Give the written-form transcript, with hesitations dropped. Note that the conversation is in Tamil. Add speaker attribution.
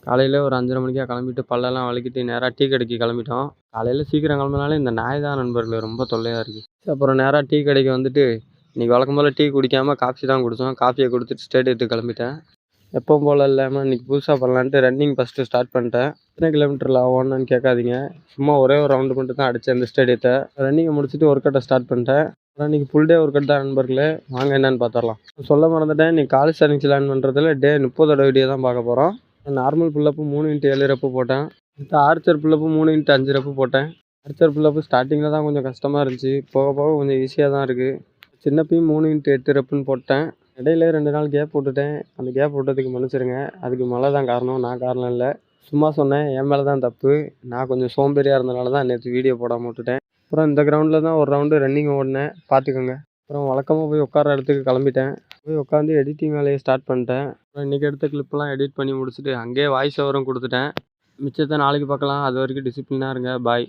Speaker 1: காலையில் ஒரு 5:30 மணிக்கா கிளம்பிட்டு பல்லெல்லாம் விளக்கிட்டு நேராக டீ கடைக்கு கிளம்பிட்டோம். காலையில் சீக்கிரம் கிளம்புனாலே இந்த நாய் தான் நண்பர்களே ரொம்ப தொல்லையாக இருக்குது. அப்புறம் நேராக டீ கடைக்கு வந்துட்டு இன்றைக்கி வழக்கம் போல் டீ குடிக்காமல் காஃபி தான் குடித்தோம். காஃபியை கொடுத்துட்டு ஸ்டேடியத்துக்கு கிளம்பிட்டேன். எப்பவும் போல் இல்லாமல் இன்றைக்கி புதுசாக பண்ணலான்ட்டு ரன்னிங் ஃபஸ்ட்டு ஸ்டார்ட் பண்ணிட்டேன். எத்தனை கிலோமீட்டரில் ஓடணுன்னு கேட்காதீங்க. சும்மா ஒரே ஒரு ரவுண்டு மட்டும் தான் அடித்தேன் இந்த ஸ்டேடியத்தை. ரன்னிங்கை முடிச்சுட்டு ஒர்க் அவுட்டை ஸ்டார்ட் பண்ணிட்டேன். அப்புறம் இன்றைக்கி ஃபுல் டே ஒர்க் அவுட் தான் நண்பர்களே. வாங்க என்னென்னு பார்த்துடலாம். சொல்ல மறந்துட்டேன், இன்றைக்கி காலேஜ் சேலஞ்ச் லேர்ன் பண்ணுறதுல டே 30 வீடியோ தான் பார்க்க போகிறோம். நார்மல் புல்லப்பு 3x7 ரெப்பு போட்டேன். அடுத்து ஆர்ச்சர் புல்லப்பு 3x5 ரெப்பு போட்டேன். ஆர்ச்சர் புல்லப்பு ஸ்டார்டிங்கில் தான் கொஞ்சம் கஷ்டமாக இருந்துச்சு. போக போக கொஞ்சம் ஈஸியாக தான் இருக்குது. சின்னப்பையும் 3x8 ரெப்புன்னு போட்டேன். இடையில 2 நாள் கேப் விட்டுட்டேன். அந்த கேப் விட்டதுக்கு மன்னிச்சிருங்க. அதுக்கு மழை தான் காரணம், நான் காரணம் இல்லை. சும்மா சொன்னேன், என் மேலே தான் தப்பு. நான் கொஞ்சம் சோம்பேறியாக இருந்தனால தான் நேற்று வீடியோ போடாமல் விட்டுட்டேன். அப்புறம் இந்த கிரவுண்டில் தான் ஒரு ரவுண்டு ரன்னிங் ஓடினேன், பார்த்துக்கோங்க. அப்புறம் வழக்கமாக போய் உட்கார இடத்துக்கு கிளம்பிட்டேன். போய் உட்காந்து எடிட்டிங் வேலையை ஸ்டார்ட் பண்ணிட்டேன். அப்புறம் இன்றைக்கி எடுத்த கிளிப்லாம் எடிட் பண்ணி முடிச்சுட்டு அங்கேயே வாய்ஸ் ஓவரும் கொடுத்துட்டேன். மிச்சத்தை நாளைக்கு பார்க்கலாம். அது வரைக்கும் டிசிப்ளினாக இருங்க. பாய்.